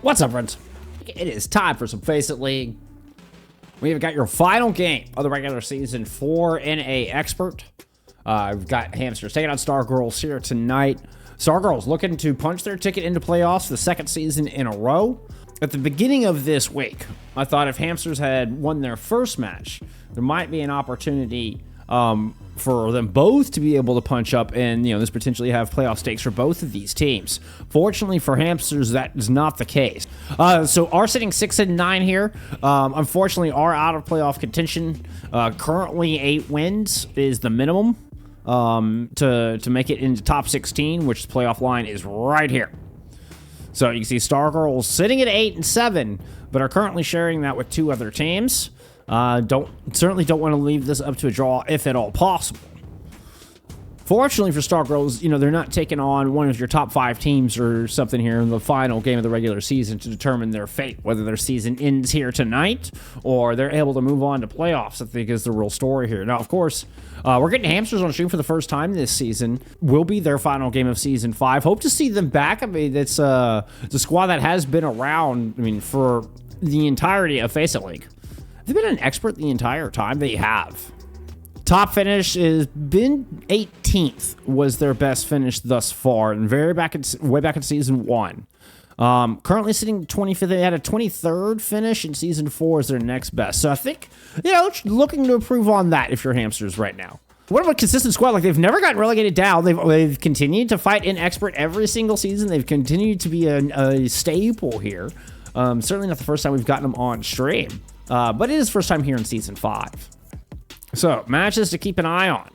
What's up, friends? It is time for some FACEIT League. We've got your final game of the regular season for NA Expert. We've got Hamsters taking on Stargirls here tonight. Stargirls looking to punch their ticket into playoffs for the second season in a row. At the beginning of this week, I thought if Hamsters had won their first match, there might be an opportunity for them both to be able to punch up and, this potentially have playoff stakes for both of these teams. Fortunately for Hamsters, that is not the case. So are sitting 6-9 here. Unfortunately, are out of playoff contention. Currently, 8 wins is the minimum to make it into top 16, which the playoff line is right here. So you can see Stargirls sitting at 8-7, but are currently sharing that with 2 other teams. Certainly don't want to leave this up to a draw if at all possible. Fortunately for Stargirls, they're not taking on one of your top 5 teams or something here in the final game of the regular season to determine their fate, whether their season ends here tonight or they're able to move on to playoffs, I think is the real story here. Now, of course, we're getting Hamsters on stream for the first time this season. Will be their final game of season 5. Hope to see them back. I mean, it's a squad that has been around, for the entirety of FACEIT League. They've been an expert the entire time. They have. Top finish has been 18th was their best finish thus far, and way back in season 1. Currently sitting 25th. They had a 23rd finish in season 4 as their next best. So I think, looking to improve on that if you're Hamsters right now. What about a consistent squad? Like, they've never gotten relegated down. They've continued to fight in expert every single season. They've continued to be a staple here. Certainly not the first time we've gotten them on stream. But it is first time here in season 5. So, matches to keep an eye on.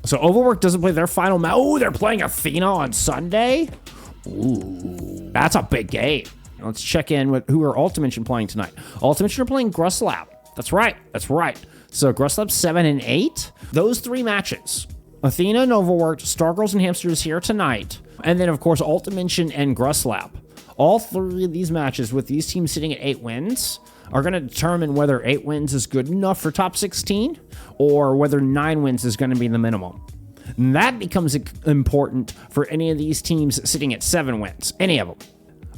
So, Overwatch doesn't play their final match. Oh, they're playing Athena on Sunday? Ooh, that's a big game. Let's check in with who are Ultimation playing tonight. Ultimation are playing Colosseo. That's right. So, Colosseo 7-8. Those 3 matches. Athena and Overwatch, Stargirls and Hamsters here tonight. And then, of course, Ultimation and Colosseo. All 3 of these matches with these teams sitting at 8 wins are going to determine whether 8 wins is good enough for top 16 or whether 9 wins is going to be the minimum. And that becomes important for any of these teams sitting at 7 wins. Any of them.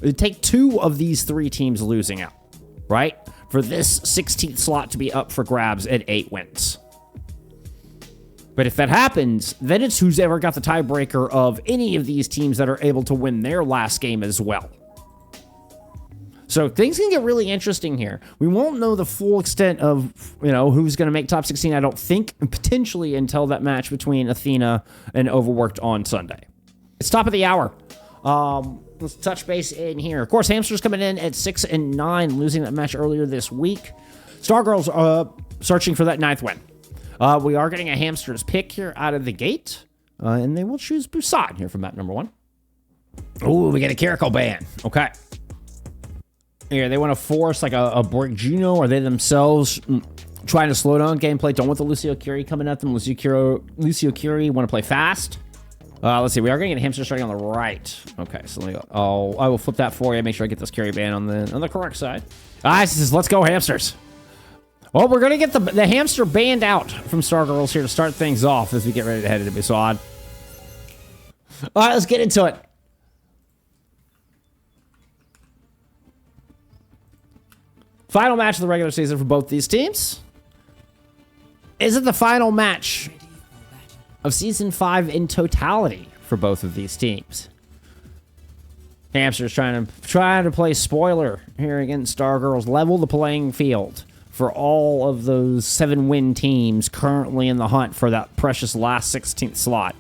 It'd take 2 of these 3 teams losing out, right? For this 16th slot to be up for grabs at 8 wins. But if that happens, then it's who's ever got the tiebreaker of any of these teams that are able to win their last game as well. So things can get really interesting here. We won't know the full extent of, who's going to make top 16, I don't think, potentially until that match between Athena and Overworked on Sunday. It's top of the hour. Let's touch base in here. Of course, Hamsters coming in at 6-9, losing that match earlier this week. Stargirls searching for that 9th win. We are getting a Hamsters pick here out of the gate, and they will choose Busan here for map number 1. Ooh, we get a Kiriko ban. Okay. Here, they want to force like a Brick Juno, or they themselves trying to slow down gameplay. Don't want the Lucio Curie coming at them. Lucio Curie want to play fast. Let's see. We are going to get Hamster starting on the right. Okay, so let me go. I will flip that for you. Make sure I get this Curie ban on the correct side. Let's go Hamsters. Well, we're going to get the Hamster banned out from Stargirls here to start things off as we get ready to head into Busan. All right, let's get into it. Final match of the regular season for both these teams. Is it the final match of Season 5 in totality for both of these teams? Hamsters trying to play spoiler here against Stargirls, level the playing field for all of those 7-win teams currently in the hunt for that precious last 16th slot.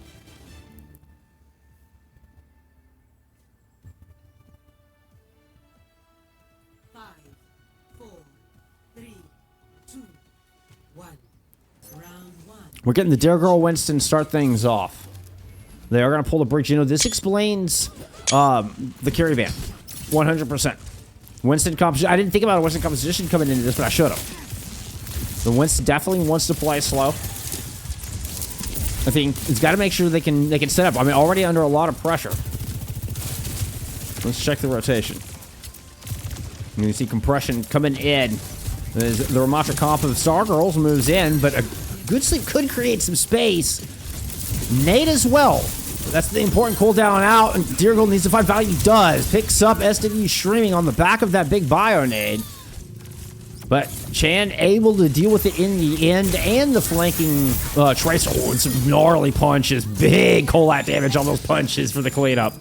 We're getting the Dare Girl Winston start things off. They are going to pull the bridge. This explains the carry ban. 100%. Winston composition. I didn't think about a Winston composition coming into this, but I should have. The Winston definitely wants to play slow. I think it's got to make sure they can set up. I mean, already under a lot of pressure. Let's check the rotation. You can see compression coming in. The Ramatra comp of Stargirls moves in, but a good sleep could create some space. Nate as well That's the important cooldown out, and Deergold needs to find value. He does. Picks up SW streaming on the back of that big bio nade. But Chan able to deal with it in the end, and the flanking Tracer. Oh, and some gnarly punches. Big collat damage on those punches for the cleanup.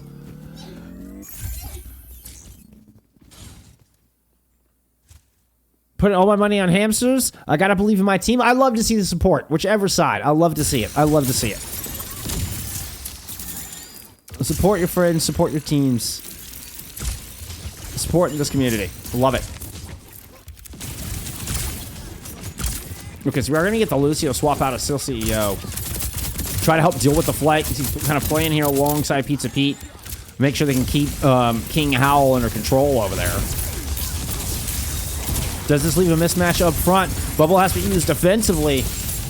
Putting all my money on hamsters. I gotta believe in my team. I love to see the support, whichever side. I love to see it. I love to see it. Support your friends, support your teams. Support in this community. Love it. Okay, so we're gonna get the Lucio swap out of Still CEO. Try to help deal with the flight. He's kind of playing here alongside Pizza Pete. Make sure they can keep King Howl under control over there. Does this leave a mismatch up front? Bubble has to be used defensively.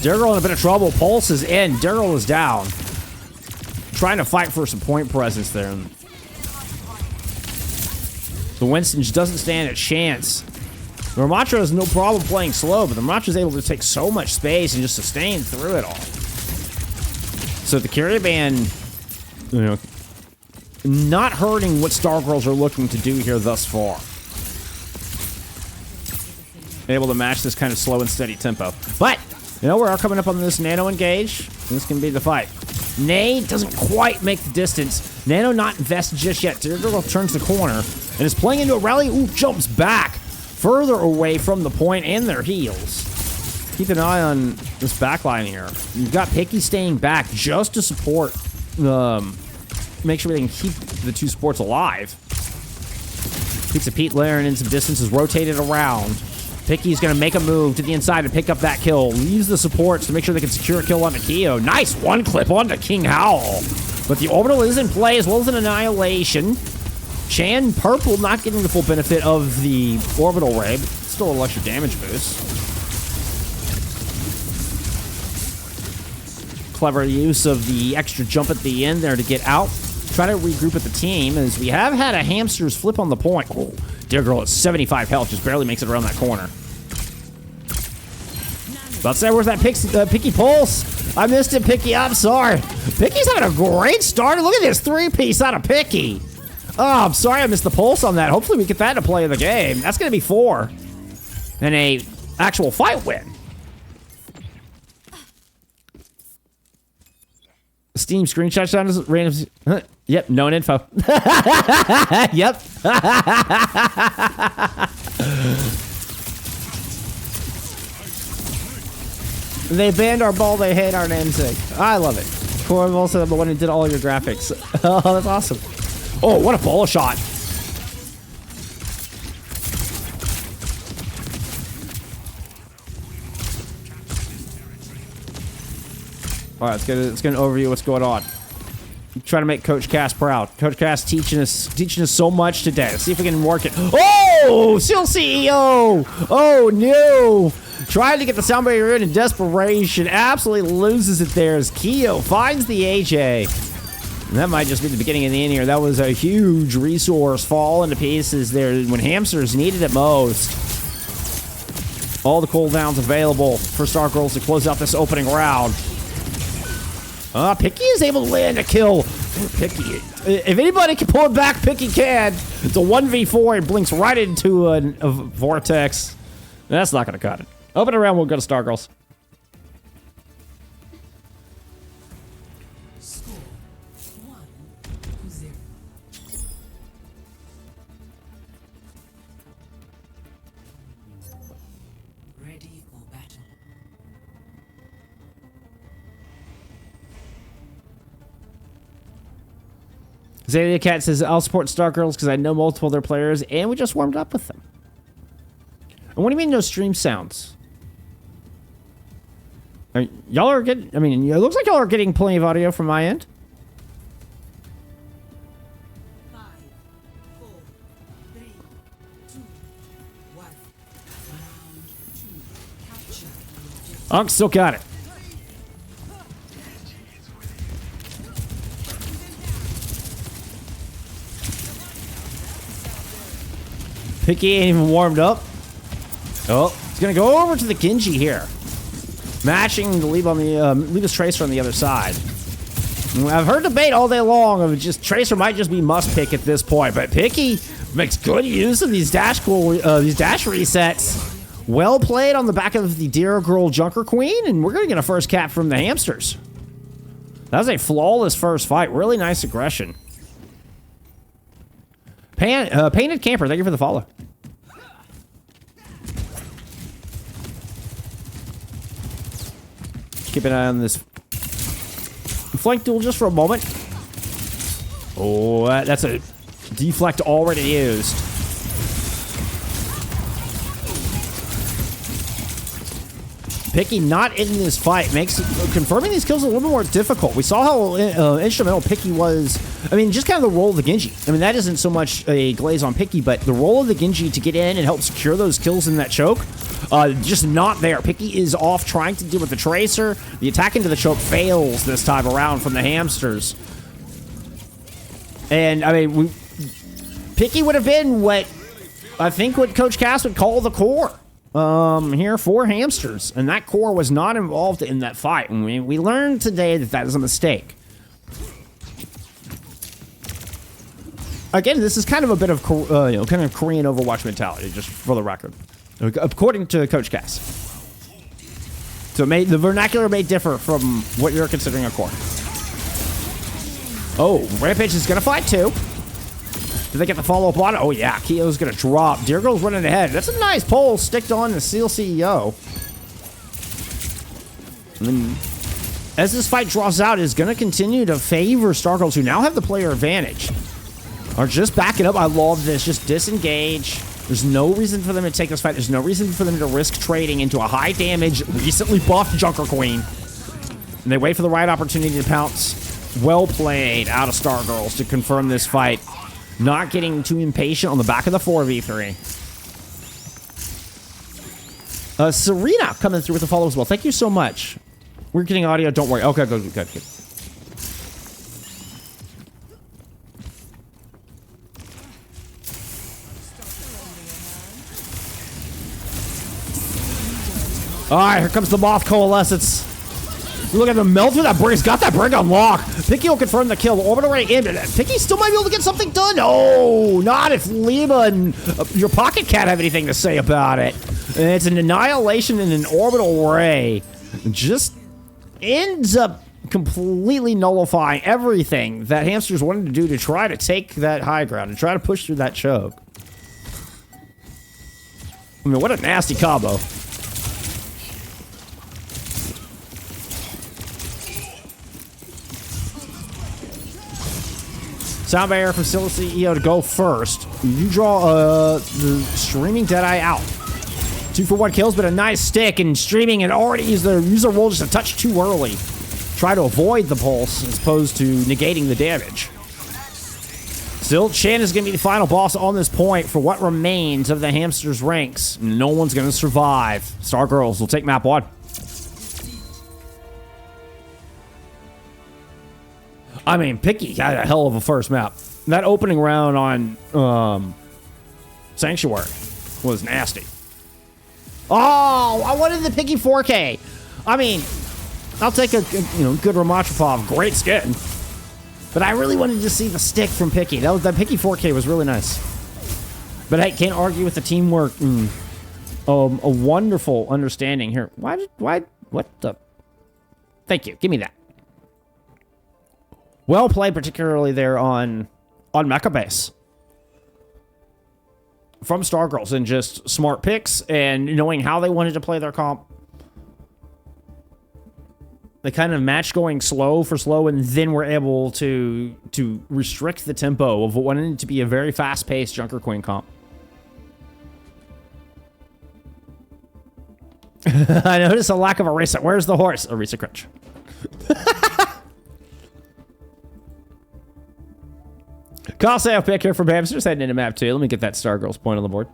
Deergold in a bit of trouble. Pulse is in. Deergold is down. Trying to fight for some point presence there. The Winston just doesn't stand a chance. The Ramatra has no problem playing slow, but the Ramatra is able to take so much space and just sustain through it all. So the Caravan, you know, not hurting what Stargirls are looking to do here thus far. Able to match this kind of slow and steady tempo. But, you know, we're coming up on this Nano engage. This can be the fight. Nay doesn't quite make the distance. Nano not invested just yet. Deergold turns the corner and is playing into a rally. Ooh, jumps back further away from the point and their heels. Keep an eye on this backline here. You've got Picky staying back just to support, make sure they can keep the two supports alive. Pizza Pete layering in some distance, is rotated around. Picky's going to make a move to the inside to pick up that kill. Leaves the supports to make sure they can secure a kill onto Keo. Nice one clip onto King Howl. But the orbital is in play as well as an annihilation. Chan Purple not getting the full benefit of the orbital ray, but still an extra damage boost. Clever use of the extra jump at the end there to get out. Try to regroup with the team as we have had a hamsters flip on the point. Oh, Deergold at 75 health, just barely makes it around that corner. About to say, where's that Picky Pulse? I missed it, Picky. I'm sorry. Picky's having a great start. Look at this three-piece out of Picky. Oh, I'm sorry I missed the Pulse on that. Hopefully we get that to play in the game. That's going to be 4. And a actual fight win. Steam screenshot sound random. Yep, known info. Yep. They banned our ball, they hate our namesake. I love it. Corey also the one who did all your graphics. Oh, that's awesome. Oh, what a ball shot. All right, let's get an overview of what's going on. Try to make Coach Cass proud. Coach Cass teaching us so much today. Let's see if we can work it. Oh, still CEO. Oh no! Trying to get the sound barrier in desperation. Absolutely loses it there as Keo finds the AJ. And that might just be the beginning of the end here. That was a huge resource fall into pieces there when hamsters needed it most. All the cooldowns available for Stargirls to close out this opening round. Picky is able to land a kill. Picky. If anybody can pull it back, Picky can. It's a 1v4 and blinks right into a vortex. That's not going to cut it. Open round, we'll go to Stargirls. Score 1-0. Ready for battle. Zalia Cat says, I'll support Stargirls because I know multiple of their players, and we just warmed up with them. And what do you mean no stream sounds? Y'all are getting, I mean, it looks like y'all are getting plenty of audio from my end. 5, 4, 3, 2, 1. Round 2. Capture the objective. Unk still got it. Picky ain't even warmed up. Oh, he's gonna go over to the Genji here. Matching the leave on the leave his tracer on the other side. I've heard debate all day long of just Tracer might just be must pick at this point, but Picky makes good use of these dash resets. Well played on the back of the Dear Girl Junker Queen, and we're gonna get a first cap from the Hamsters. That was a flawless first fight. Really nice aggression. Painted Camper, thank you for the follow. Keep an eye on this flank duel just for a moment. Oh, that's a deflect already used. Picky not in this fight makes confirming these kills a little bit more difficult. We saw how instrumental Picky was. I mean, just kind of the role of the Genji. I mean, that isn't so much a glaze on Picky, but the role of the Genji to get in and help secure those kills in that choke, just not there. Picky is off trying to deal with the Tracer. The attack into the choke fails this time around from the Hamsters. And, I mean, Picky would have been what I think what Coach Cass would call the core. Here for Hamsters, and that core was not involved in that fight, and we learned today that that is a mistake. Again, this is kind of a bit of kind of Korean Overwatch mentality, just for the record, according to Coach Cass. So the vernacular may differ from what you're considering a core. Oh, Rampage is gonna fight too. Did they get the follow-up on it? Oh, yeah. Keo's going to drop. Dear Girl's running ahead. That's a nice pull. Sticked on the Seal CEO. And then, as this fight draws out, is going to continue to favor Stargirls, who now have the player advantage. Are just backing up. I love this. Just disengage. There's no reason for them to take this fight. There's no reason for them to risk trading into a high-damage, recently buffed Junker Queen. And they wait for the right opportunity to pounce. Well played out of Stargirls to confirm this fight. Not getting too impatient on the back of the 4v3. Serena coming through with the follow as well. Thank you so much. We're getting audio. Don't worry. Okay, good. All right, here comes the Moth Coalescence. Look at the melt through that brig. He's got that brig on lock. Picky will confirm the kill. Orbital right in. Picky still might be able to get something done. No, not if Lima and your Pocket Cat have anything to say about it. And it's an annihilation in an orbital ray. Just ends up completely nullifying everything that Hamsters wanted to do to try to take that high ground and try to push through that choke. I mean, what a nasty combo. Sound barrier for Seal CEO to go first. You draw the Streaming Deadeye out. 2-for-1 kills, but a nice stick, and Streaming had already used the user roll just a touch too early. Try to avoid the pulse as opposed to negating the damage. Still, Chan is going to be the final boss on this point for what remains of the Hamsters' ranks. No one's going to survive. Stargirls will take map 1. I mean, Picky got a hell of a first map. That opening round on Sanctuary was nasty. Oh, I wanted the Picky 4K. I mean, I'll take a good Ramachapov, great skin. But I really wanted to see the stick from Picky. That Picky 4K was really nice. But I can't argue with the teamwork. A wonderful understanding here. What the? Thank you. Give me that. Well played, particularly there on Mecha Base. From Stargirls, and just smart picks and knowing how they wanted to play their comp. They kind of matched going slow for slow, and then were able to restrict the tempo of what wanted to be a very fast-paced Junker Queen comp. I noticed a lack of Arisa. Where's the horse? Arisa Crunch. Colosseo pick here from Hamsters, heading into map 2. Let me get that Stargirls point on the board.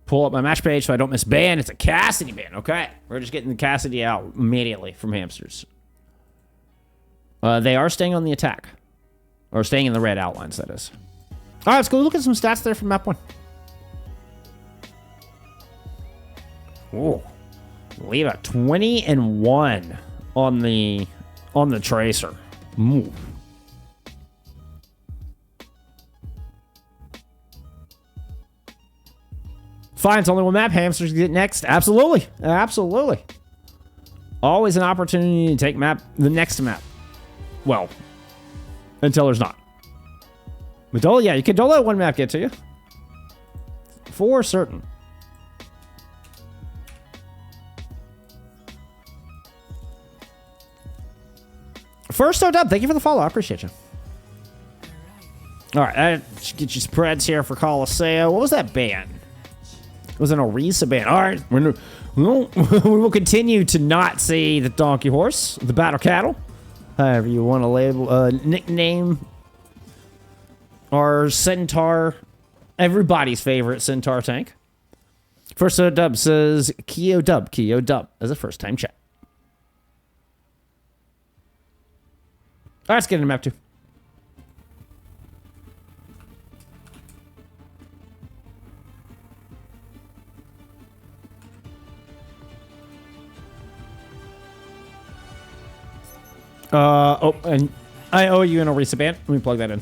Pull up my match page so I don't miss ban. It's a Cassidy ban. Okay. We're just getting the Cassidy out immediately from Hamsters. They are staying on the attack. Or staying in the red outlines, that is. All right, let's go look at some stats there from map 1. Ooh. Leave a 20-1 on the Tracer. Move. Fine, it's only one map. Hamsters get next. Absolutely. Absolutely. Always an opportunity to take the next map. Well, until there's not. But yeah, you can don't let one map get to you. For certain. First up, thank you for the follow. I appreciate you. All right, I should get you spreads here for Colosseo. What was that ban? It was an Orisa ban. All right, we will continue to not see the donkey horse, the battle cattle, however you want to label, nickname our centaur, everybody's favorite centaur tank. First dub says Kyo Dub as a first time chat. All right, let's get into map 2. Oh, and I owe you an Orisa band. Let me plug that in.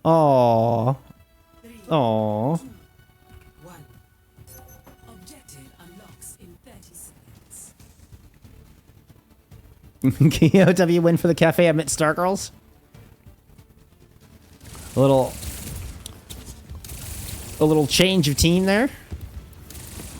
Aww. Aww. Objective unlocks in 30 seconds. KOW win for the cafe amid Stargirls. A little change of team there.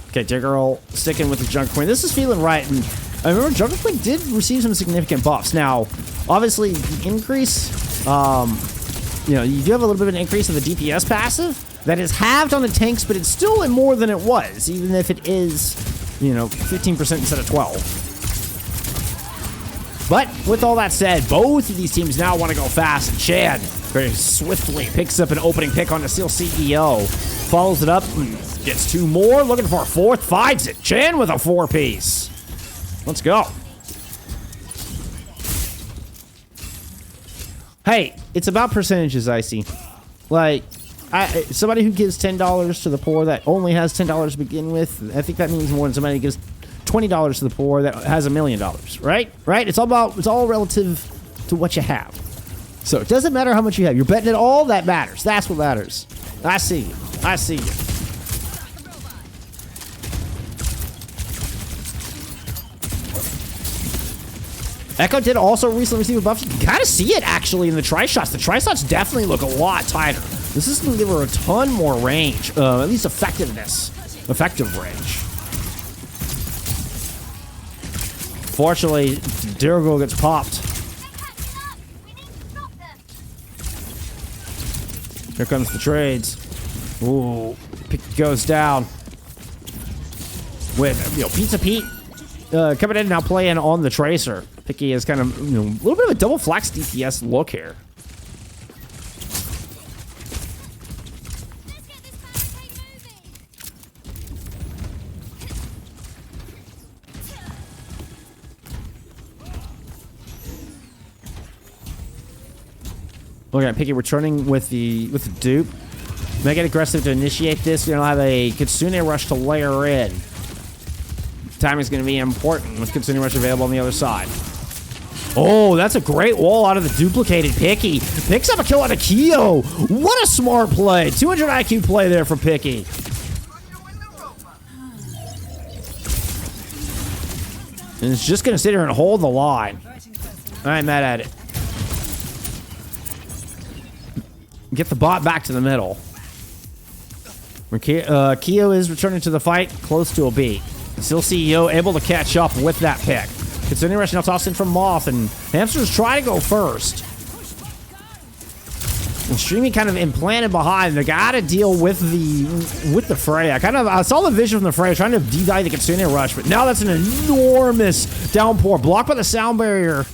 Okay, J-Girl sticking with the Junk Queen. This is feeling right, and I remember Junk Queen did receive some significant buffs. Now, obviously, the increase, you know, you do have a little bit of an increase in the DPS passive that is halved on the tanks, but it's still more than it was, even if it is, you know, 15% instead of 12. But with all that said, both of these teams now want to go fast. And Chan very swiftly picks up an opening pick on the Steel CEO, follows it up, gets 2 more, looking for a 4th, finds it. Chan with a 4-piece. Let's go. Hey, it's about percentages, I see. Like, somebody who gives $10 to the poor that only has $10 to begin with, I think that means more than somebody who gives $20 to the poor that has $1 million, right? Right? It's all relative to what you have. So it doesn't matter how much you have. You're betting it all. That matters. That's what matters. I see you. I see you. Echo did also recently receive a buff. You can kind of see it actually in the tri-shots. The tri-shots definitely look a lot tighter. This is going to give her a ton more range, at least effective range. Fortunately, Dirigo gets popped. Here comes the trades. Ooh, goes down. With, you know, Pizza Pete coming in now playing on the Tracer. Picky is kind of, you know, a little bit of a double flex DPS look here. Look at Picky returning with the dupe. Make it aggressive to initiate this. You're gonna have a Kitsune Rush to layer in. Timing is gonna be important with Kitsune Rush available on the other side. Oh, that's a great wall out of the duplicated Picky. Picks up a kill on a Kyo. What a smart play. 200 IQ play there for Picky. And it's just gonna sit here and hold the line. I ain't mad at it. Get the bot back to the middle. Kyo is returning to the fight, close to a beat. Still CEO able to catch up with that pick. Kitsune Rush now tossed in from Moth, and Hamsters try to go first. And Streamy kind of implanted behind. They gotta deal with the fray. I saw the vision from the fray trying to de-die the Kitsune Rush, but now that's an enormous downpour. Blocked by the sound barrier.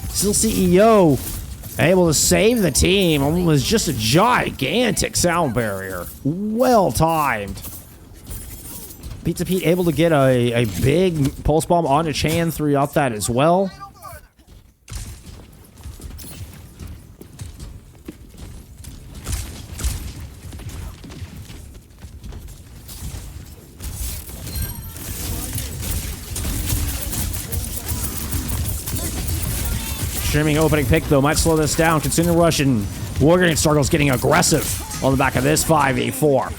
Still CEO able to save the team. It was just a gigantic sound barrier. Well timed. Pizza Pete able to get a big pulse bomb onto Chan throughout that as well. Streaming opening pick, though, might slow this down. Considering Russian Wargame Stargirls getting aggressive on the back of this 5v4.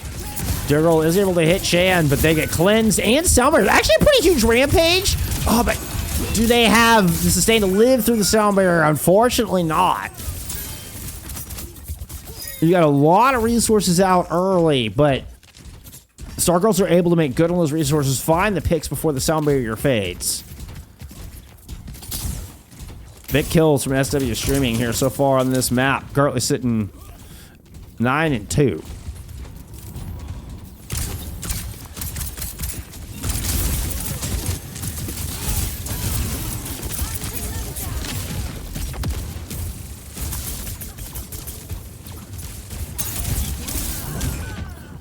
Stargirl is able to hit Shan, but they get cleansed. And Soundbarrier, actually a pretty huge rampage. Oh, but do they have the sustain to live through the Soundbarrier? Unfortunately not. You got a lot of resources out early, but Stargirls are able to make good on those resources, find the picks before the Soundbarrier fades. Big kills from SW Streaming here so far on this map. Currently sitting 9-2.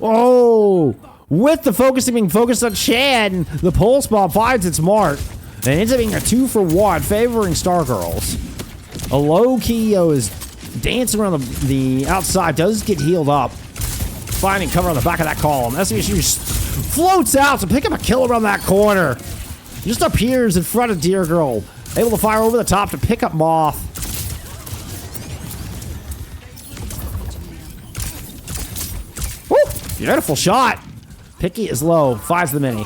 Oh, with the focusing being focused on Shan, the pulse bomb finds its mark. And it ends up being a 2-for-1, favoring Stargirls. A low Keo is dancing around the outside, does get healed up. Finding cover on the back of that column. SVSU floats out to pick up a kill around that corner. Just appears in front of Dear Girl. Able to fire over the top to pick up Moth. Woo! Beautiful shot. Picky is low, finds the mini.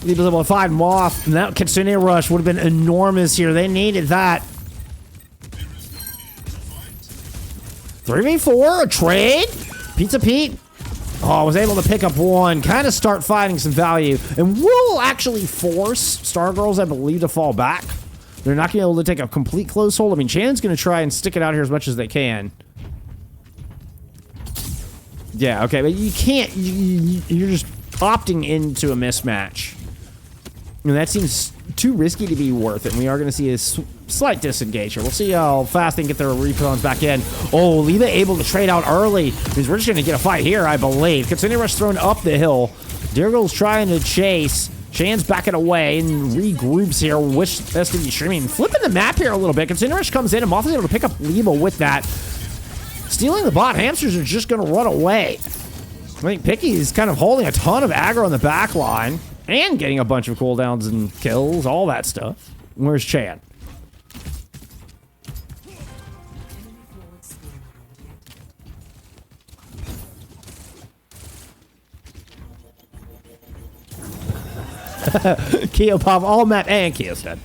He was able to find Moth, and that Kitsune Rush would have been enormous here. They needed that. 3v4, a trade? Pizza Pete, was able to pick up one, kind of start finding some value, and will actually force Stargirls, I believe, to fall back. They're not going to be able to take a complete close hold. I mean, Shannon's going to try and stick it out here as much as they can. Yeah, okay, but you can't, you're just opting into a mismatch. And that seems too risky to be worth it. And we are going to see a slight disengage here. We'll see how fast they can get their repawns back in. Oh, Liba able to trade out early. Because we're just going to get a fight here, I believe. Kitsune Rush thrown up the hill. Dear Girl's trying to chase. Shan's backing away and regroups here. Wish STV Streaming. Flipping the map here a little bit. Kitsune Rush comes in and Moth is able to pick up Liba with that. Stealing the bot. Hamsters are just going to run away. I think Picky is kind of holding a ton of aggro on the back line. And getting a bunch of cooldowns and kills, all that stuff. Where's Chan? Keo pop all map and Keo's dead.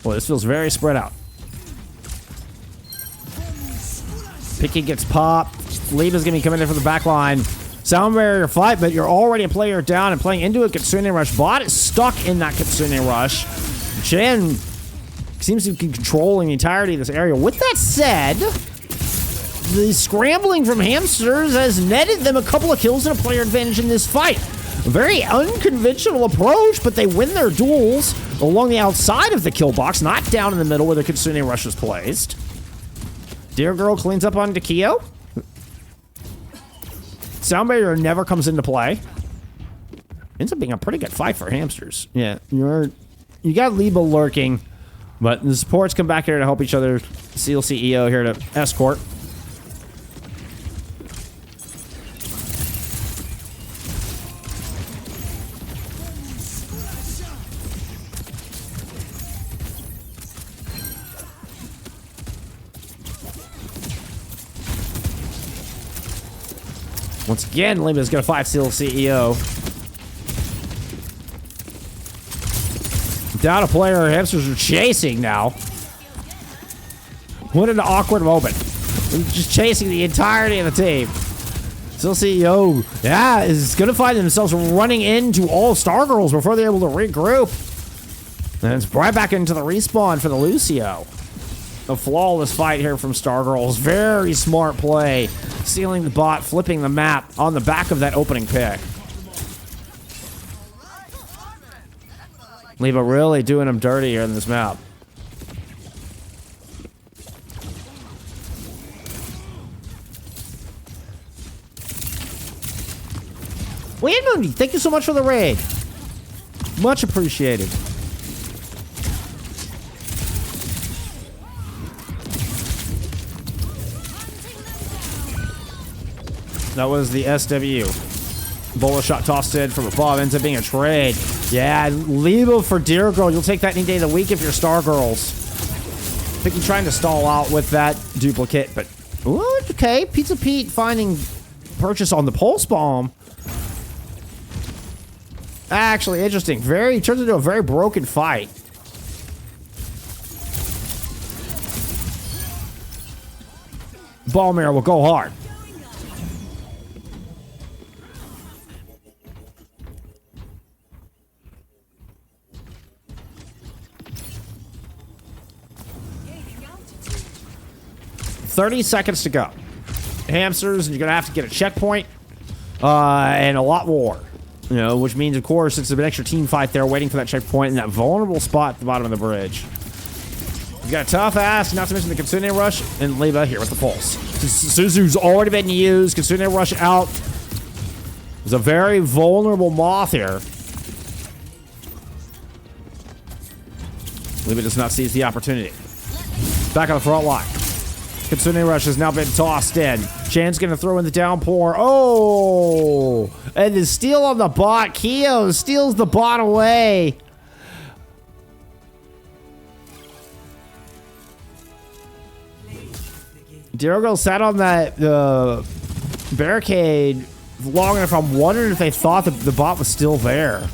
Well, this feels very spread out. Picky gets popped. Liba's gonna be coming in from the back line. Sound barrier fight, but you're already a player down and playing into a Kitsune Rush. Bot is stuck in that Kitsune Rush. Shan seems to be controlling the entirety of this area. With that said, the scrambling from Hamsters has netted them a couple of kills and a player advantage in this fight. A very unconventional approach, but they win their duels along the outside of the kill box, not down in the middle where the Kitsune Rush is placed. Dear Girl cleans up on Keo. Sound barrier never comes into play. Ends up being a pretty good fight for Hamsters. Yeah, you got Liba lurking, but the supports come back here to help each other. Seal CEO here to escort. Once again, Liba's gonna fight Seal CEO. Down a player, Hamsters are chasing now. What an awkward moment. Just chasing the entirety of the team. Still CEO, yeah, is gonna find themselves running into all Stargirls before they're able to regroup. And it's right back into the respawn for the Lucio. A flawless fight here from Stargirls. Very smart play. Sealing the bot, flipping the map on the back of that opening pick. Liba really doing them dirty here in this map. Wait, thank you so much for the raid. Much appreciated. That was the SW. Bola shot tossed in from above. Ends up being a trade. Yeah, Lebo for Deer Girl. You'll take that any day of the week if you're Stargirls. Picky trying to stall out with that duplicate, but... Ooh, okay, Pizza Pete finding purchase on the Pulse Bomb. Actually, interesting. Turns into a very broken fight. Ball mirror will go hard. $30 seconds to go. Hamsters, you're gonna have to get a checkpoint, and a lot more. You know, which means, of course, it's an extra team fight there, waiting for that checkpoint in that vulnerable spot at the bottom of the bridge. You got a tough ass, not to mention the Kitsune Rush, and Leba here with the pulse. Suzu's already been used. Kitsune Rush out. There's a very vulnerable Moth here. Leba does not seize the opportunity. Back on the front line. Kitsune Rush has now been tossed in. Chan's gonna throw in the downpour. Oh! And the steal on the bot. Keo steals the bot away. Dirigo sat on that barricade long enough. I'm wondering if they thought that the bot was still there.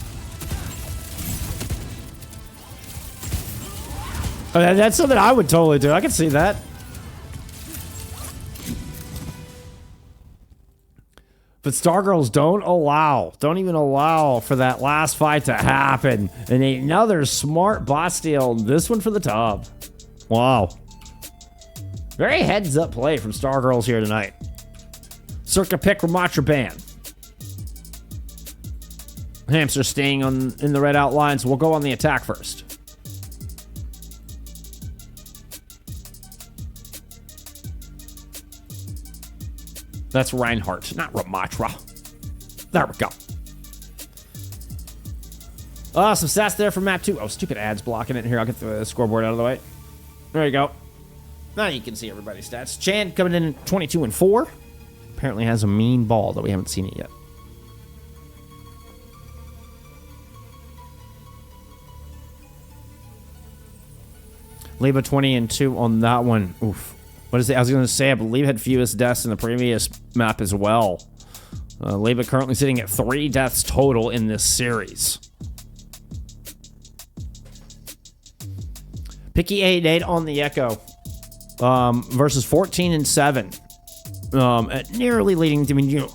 That's something I would totally do. I can see that. But Stargirls don't even allow for that last fight to happen. And another smart bot steal. This one for the top. Wow. Very heads up play from Stargirls here tonight. Circa pick Ramatra ban. Hamster staying in the red outline, so we'll go on the attack first. That's Reinhardt, not Ramatra. There we go. Some stats there for map 2. Oh, stupid ads blocking it. Here, I'll get the scoreboard out of the way. There you go. Now you can see everybody's stats. Chan coming in 22-4. Apparently has a mean ball, though we haven't seen it yet. Leba 20-2 on that one. Oof. What is it? I was going to say, I believe had fewest deaths in the previous map as well. Leba currently sitting at 3 deaths total in this series. Picky 8-8 on the Echo. Versus 14-7. At nearly leading, I mean, you know,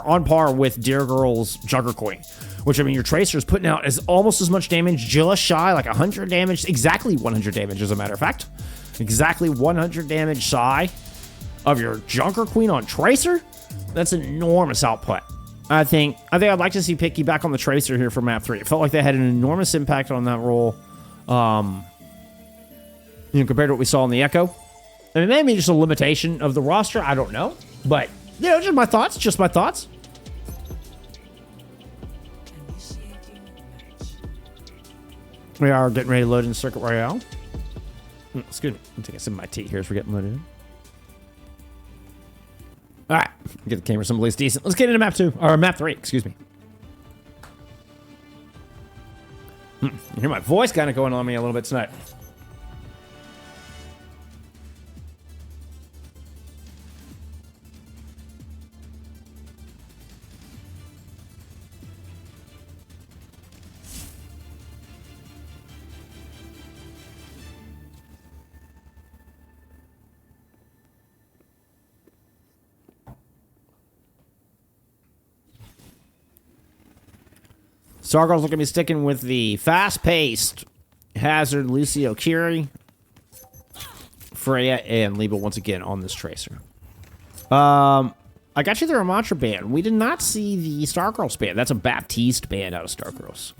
on par with Deer Girl's Jugger Queen. Which, I mean, your Tracer's putting out almost as much damage, just shy, like 100 damage, exactly 100 damage as a matter of fact. Exactly 100 damage shy of your Junker Queen on Tracer. That's an enormous output. I think I'd like to see Picky back on the Tracer here for map 3. It felt like they had an enormous impact on that role. You know, compared to what we saw in the Echo. I mean, maybe just a limitation of the roster. I don't know. But, you know, just my thoughts. Just my thoughts. We are getting ready to load in Circuit Royale. Excuse me. I'm taking some of my tea here as we're getting loaded in. All right. Get the camera someplace decent. Let's get into map 2. Or map 3. Excuse me. You hear my voice kind of going on me a little bit tonight. Stargirls are going to be sticking with the fast-paced Hazard, Lucio, Kiri, Freya, and Leba once again on this Tracer. I got you the Ramatra band. We did not see the Stargirls band. That's a Baptiste band out of Stargirls.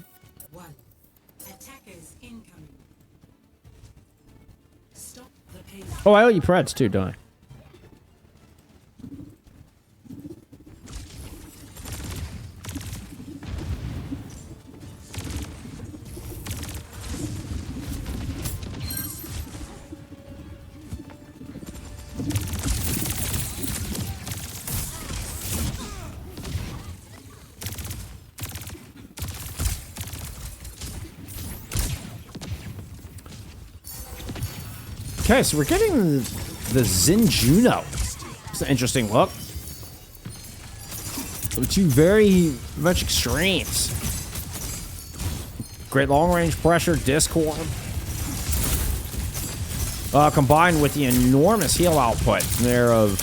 Oh, I owe you Preds too, don't I? Okay, so we're getting the Zin Juno. It's an interesting look. Two very much extremes. Great long-range pressure, Discord. Combined with the enormous heal output there of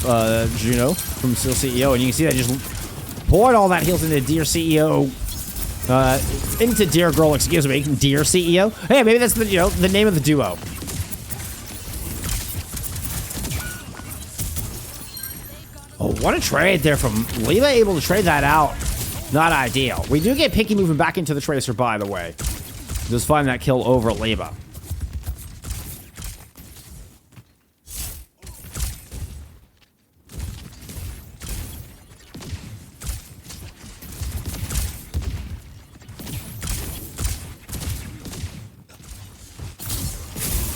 Juno from Steel CEO. And you can see that just poured all that heals into Dear CEO. Into Dear Girl, excuse me, Dear CEO. Hey, maybe that's the, you know, the name of the duo. Oh, what a trade there from Leva, able to trade that out. Not ideal. We do get Picky moving back into the Tracer, by the way. Just find that kill over Leva.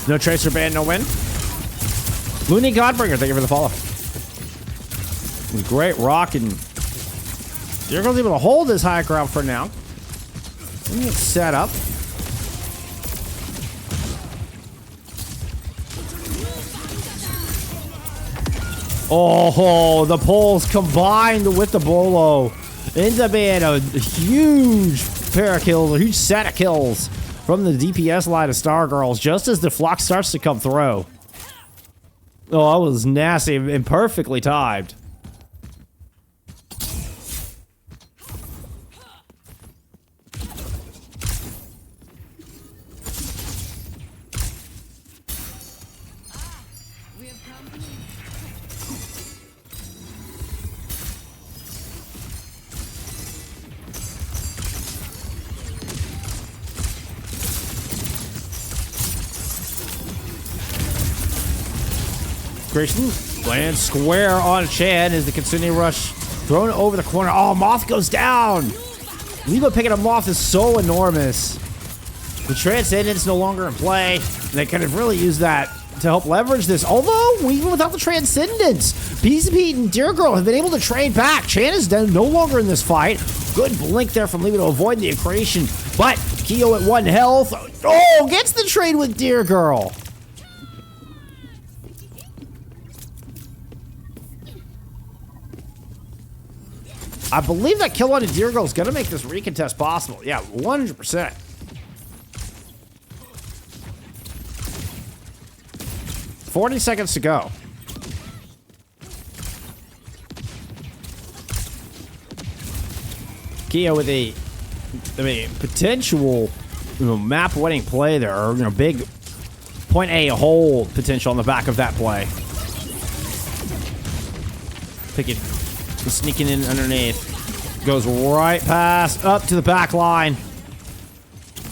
No Tracer ban, no win. Looney Godbringer, thank you for the follow. Great rock, and Dear Girl's able to hold this high ground for now. Let me get set up. Oh, the pulls combined with the bolo ends up being a huge pair of kills, a huge set of kills from the DPS line of Stargirls just as the flock starts to come through. Oh, that was nasty and perfectly timed. Lands square on Chan as the Kitsune Rush thrown over the corner. Oh, Moth goes down. Leva picking up Moth is so enormous. The Transcendence no longer in play. They could have really used that to help leverage this. Although, even without the Transcendence, PCP and Dear Girl have been able to trade back. Chan is no longer in this fight. Good blink there from Leva to avoid the accretion. But Keo at 1 health. Oh, gets the trade with Dear Girl. I believe that kill on a Dear Girl is going to make this recontest possible. Yeah, 100%. $40 seconds to go. Keo with a, potential, map-winning play there. Or, big point A hold potential on the back of that play. Pick it. Sneaking in underneath. Goes right past, up to the back line.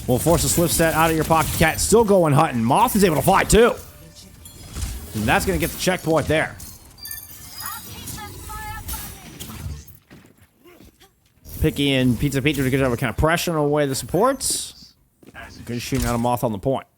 Will force a swift set out of your pocket, Cat. Still going hunting. Moth is able to fight too. And that's going to get the checkpoint there. Picky and Pizza Pizza to get over kind of pressure away the supports. Good shooting out of Moth on the point.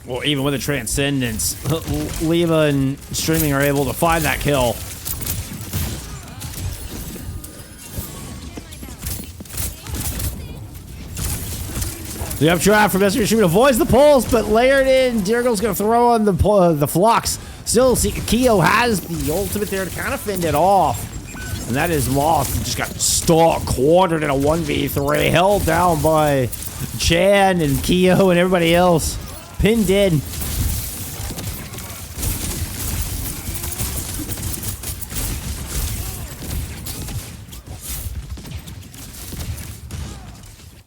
Well, even with the Transcendence, Leva and Streaming are able to find that kill. The updraft from Mr. Shooting avoids the pulse, but layered in, Dear Girl's going to throw on the flux. Still, Keo has the ultimate there to kind of fend it off. And that is Moth. Just got stuck, quartered in a 1v3, held down by Chan and Keo and everybody else. Pinned in.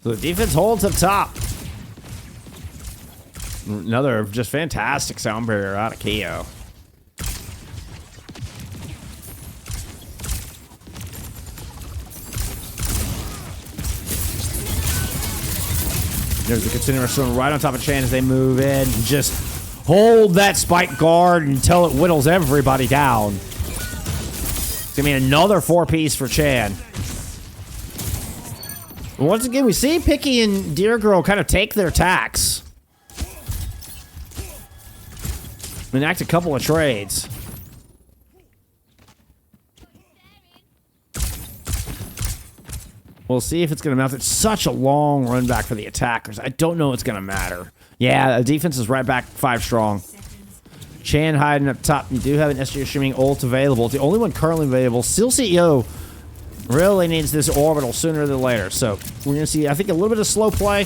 So the defense holds up top. Another just fantastic sound barrier out of Keo. There's the Kitsune Rush right on top of Chan as they move in. Just Hold that spike guard until it whittles everybody down. It's gonna be another 4-piece for Chan. Once again, we see Picky and Deer Girl kind of take their tacks. Enact a couple of trades. We'll see if it's going to mount. It's such a long run back for the attackers. I don't know it's going to matter. Yeah, the defense is right back 5 strong. Chan hiding up top. You do have an SG streaming ult available. It's the only one currently available. Still CEO really needs this orbital sooner than later. So we're going to see, I think, a little bit of slow play.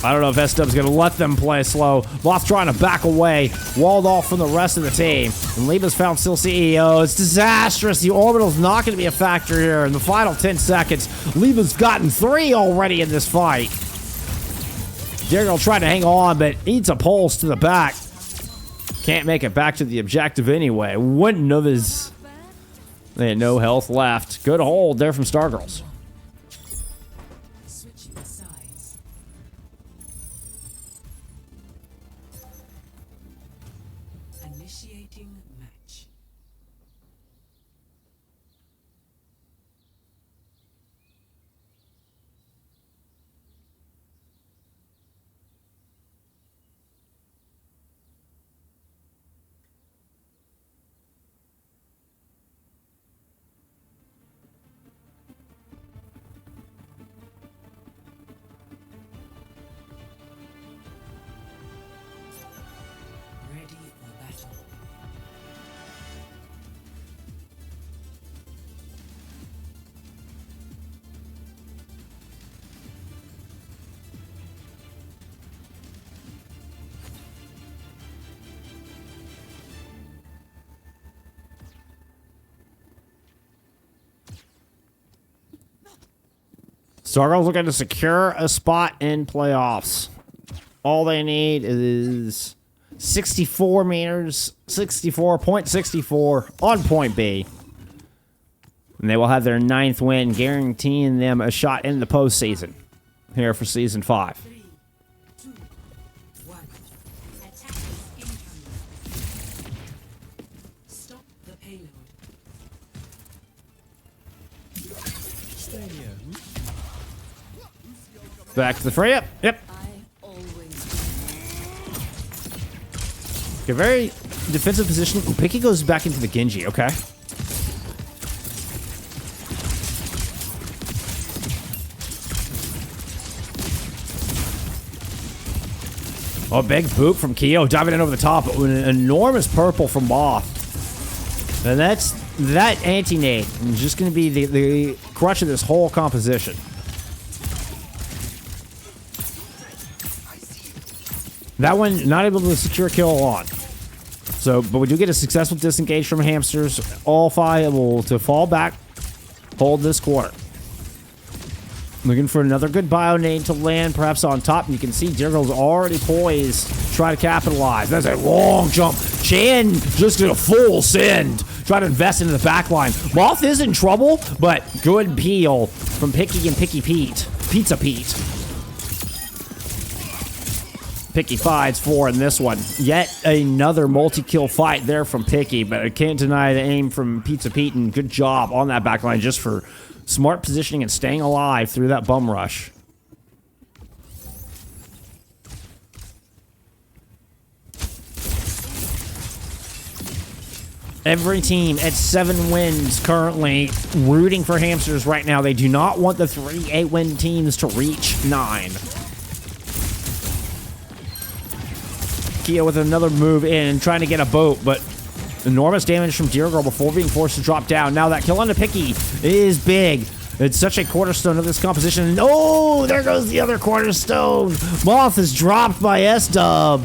I don't know if S-Dub's going to let them play slow. Moth trying to back away, walled off from the rest of the team. And Liba's found still CEO. It's disastrous. The orbital's not going to be a factor here in the final 10 seconds. Liba's gotten 3 already in this fight. Daryl tried to hang on, but eats a pulse to the back. Can't make it back to the objective anyway. Wouldn't of his... They had no health left. Good hold there from Stargirls. Stargirls looking to secure a spot in playoffs. All they need is 64 meters, 64.64 on point B. And they will have their 9th win, guaranteeing them a shot in the postseason here for Season 5. 3, 2, 1. Attackers incoming. Stop the payload. Back to the fray up. Yep. I always A very defensive position. Picky goes back into the Genji, okay. Oh, big boop from Kyo, diving in over the top. An enormous purple from Moth. And that's that anti-nade. Just going to be the crutch of this whole composition. That one, not able to secure a kill on. So, but we do get a successful disengage from Hamsters. All 5 able to fall back, hold this quarter. Looking for another good bio nade to land, perhaps on top. And you can see Dirgle's already poised to try to capitalize. That's a long jump. Chan just did a full send. Try to invest into the back line. Moth is in trouble, but good peel from Picky and Picky Pete. Pizza Pete. Picky fights 4 in this one. Yet another multi-kill fight there from Picky, but I can't deny the aim from Pizza Pete, and good job on that backline just for smart positioning and staying alive through that bum rush. Every team at 7 wins currently rooting for Hamsters right now. They do not want the 3 8-win teams to reach 9. Kia with another move in, trying to get a boat, but enormous damage from Deer Girl before being forced to drop down. Now that kill on the Picky is big. It's such a cornerstone of this composition. Oh, there goes the other cornerstone. Moth is dropped by S-Dub.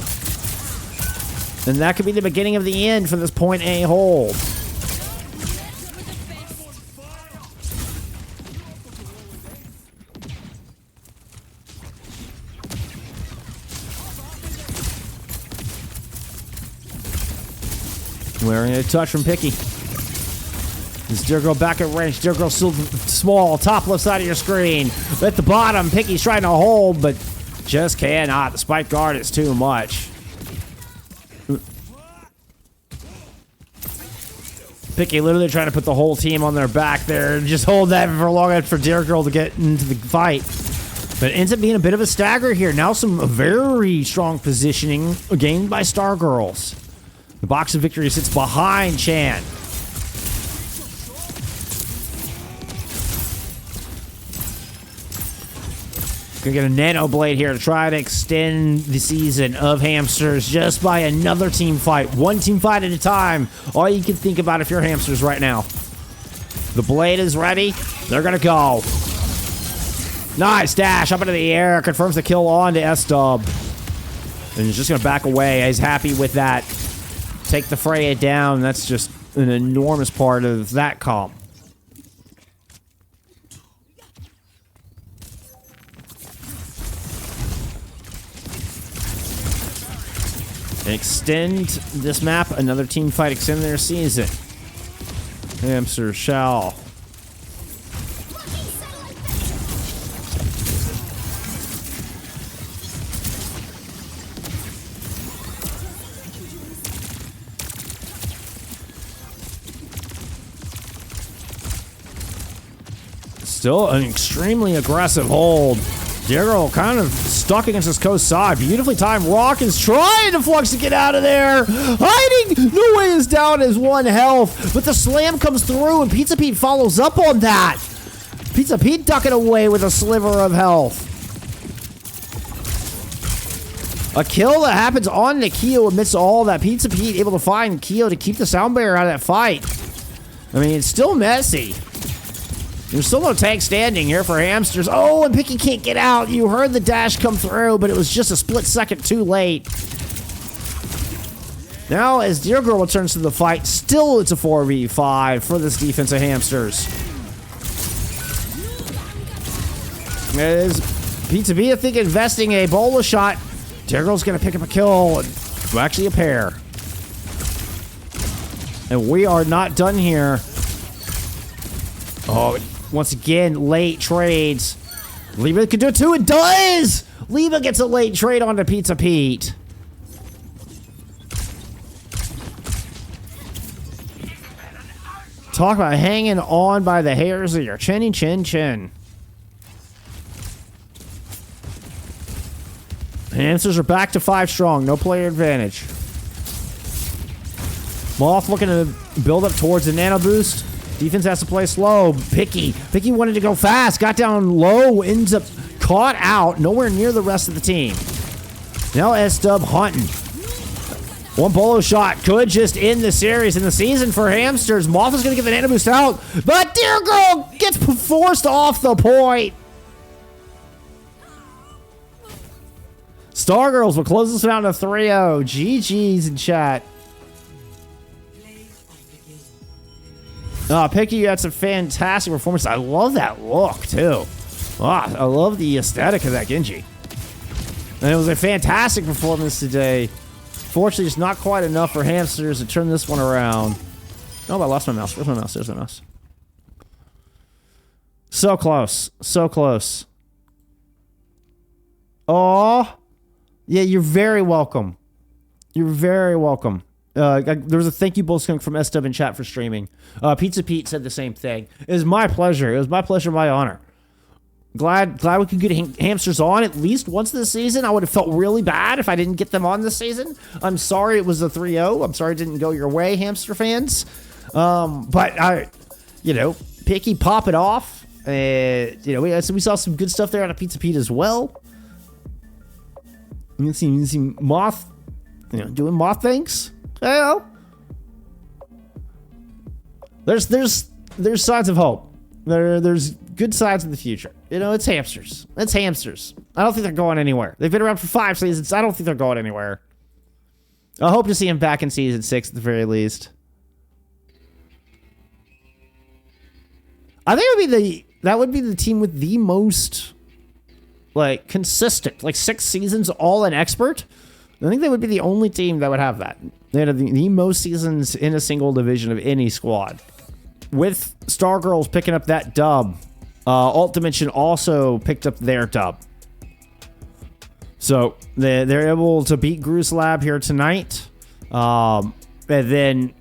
And that could be the beginning of the end for this point A hold. Wearing a touch from Picky. Is Deer Girl back at range? Deer Girl still small, top left side of your screen. At the bottom, Picky's trying to hold, but Just cannot. The spike guard is too much. Picky literally trying to put the whole team on their back there and just hold that for long enough for Dear Girl to get into the fight. But it ends up being a bit of a stagger here. Now some very strong positioning gained by Stargirls. The box of victory sits behind Chan. Gonna get a nano blade here to try to extend the season of Hamsters just by another team fight. One team fight at a time. All you can think about if you're Hamsters right now. The blade is ready. They're gonna go. Nice dash up into the air. Confirms the kill on to S-Dub. And he's just gonna back away. He's happy with that. Take the Freya down. That's just an enormous part of that comp. Extend this map. Another team fight. Extend their season. Hamster shall. Still an extremely aggressive hold. Daryl kind of stuck against his coast side. Beautifully timed. Rock is trying to flux to get out of there. Hiding. No Way is down as 1 health. But the slam comes through and Pizza Pete follows up on that. Pizza Pete ducking away with a sliver of health. A kill that happens on Nikio amidst all that. Pizza Pete able to find Keo to keep the sound barrier out of that fight. I mean, it's still messy. There's still no tank standing here for Hamsters. Oh, and Picky can't get out. You heard the dash come through, but it was just a split second too late. Now, as Dear Girl returns to the fight, still it's a 4v5 for this defense of Hamsters. As Pizza B, I think, investing a bola shot. Dear Girl's going to pick up a kill. Well, actually, a pair. And we are not done here. Oh, once again, late trades. Leva could do it too. It does! Leva gets a late trade onto Pizza Pete. Talk about hanging on by the hairs of your chinny chin chin. Hamsters are back to 5 strong. No player advantage. Moth looking to build up towards the nano boost. Defense has to play slow. Picky wanted to go fast. Got down low. Ends up caught out. Nowhere near the rest of the team. Now S-Dub hunting. One bolo shot could just end the series in the season for Hamsters. Moth is going to get the nano boost out. But Dear Girl gets forced off the point. Stargirls will close this one out to 3-0. GG's in chat. Picky, you had some fantastic performance. I love that look, too. I love the aesthetic of that Genji. And it was a fantastic performance today. Fortunately, it's not quite enough for Hamsters to turn this one around. Oh, I lost my mouse. Where's my mouse? There's my mouse. So close. So close. Aw. Yeah, you're very welcome. You're very welcome. There was a thank you both coming from S-Dub in chat for streaming. Pizza Pete said the same thing. It was my pleasure. It was my pleasure, my honor. Glad we could get Hamsters on at least once this season. I would have felt really bad if I didn't get them on this season. I'm sorry it was a 3-0. I'm sorry it didn't go your way, Hamster fans. But Picky pop it off. We saw some good stuff there out of Pizza Pete as well. You can see Moth, doing Moth things. There's signs of hope. There's good signs in the future. It's Hamsters. It's Hamsters. I don't think they're going anywhere. They've been around for 5 seasons. I don't think they're going anywhere. I hope to see them back in season 6 at the very least. I think that would be the team with the most consistent 6 seasons all an expert. I think they would be the only team that would have that. They had the most seasons in a single division of any squad. With Stargirls picking up that dub, Alt Dimension also picked up their dub. So they're able to beat Gru's Lab here tonight. And then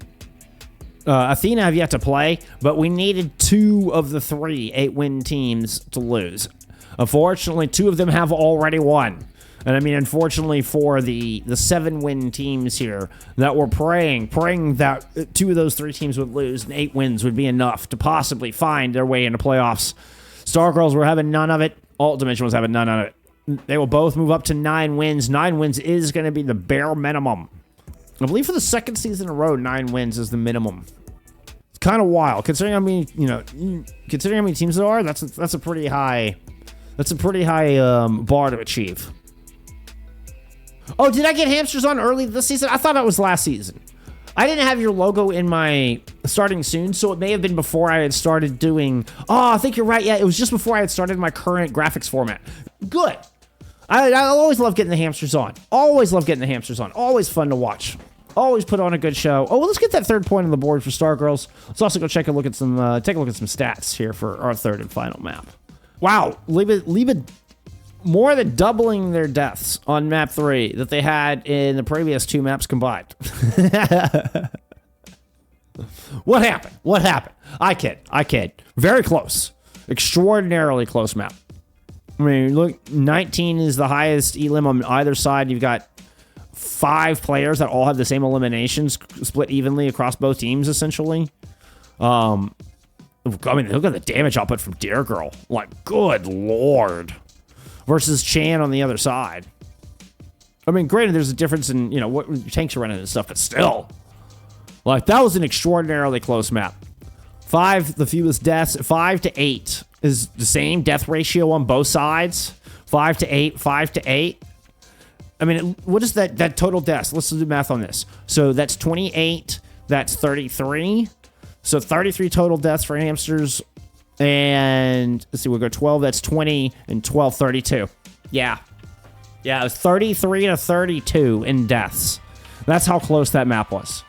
Athena have yet to play, but we needed 2 of the 3 8-win teams to lose. Unfortunately, 2 of them have already won. And I mean, unfortunately for the 7-win teams here that were praying that 2 of those 3 teams would lose and 8 wins would be enough to possibly find their way into playoffs. Stargirls were having none of it. Alt Dimension was having none of it. They will both move up to 9 wins. 9 wins is going to be the bare minimum. I believe for the 2nd season in a row, 9 wins is the minimum. It's kind of wild considering how many, considering how many teams there are. That's a pretty high. That's a pretty high bar to achieve. Oh, did I get hamsters on early this season? I thought that was last season. I didn't have your logo in my starting soon, so it may have been before I had started doing... Oh, I think you're right. Yeah, it was just before I had started my current graphics format. Good. I always love getting the hamsters on. Always love getting the hamsters on. Always fun to watch. Always put on a good show. Oh, well, let's get that 3rd point on the board for Stargirls. Let's also go take a look at some stats here for our 3rd and final map. Wow, Liba more than doubling their deaths on map 3 that they had in the previous 2 maps combined. What happened? What happened? I kid. Very close. Extraordinarily close map. I mean, look, 19 is the highest elim on either side. You've got 5 players that all have the same eliminations split evenly across both teams, essentially. I mean, look at the damage output from Deer Girl. Like, good lord. Versus Chan on the other side. I mean, granted, there's a difference in, what tanks are running and stuff, but still. Like, that was an extraordinarily close map. 5, the fewest deaths. 5 to 8 is the same death ratio on both sides. 5 to 8, 5 to 8. I mean, what is that total deaths? Let's do the math on this. So that's 28. That's 33. So 33 total deaths for hamsters. And let's see, we'll go 12. That's 20 and 12, 32. Yeah. Yeah, it was 33 to 32 in deaths. That's how close that map was.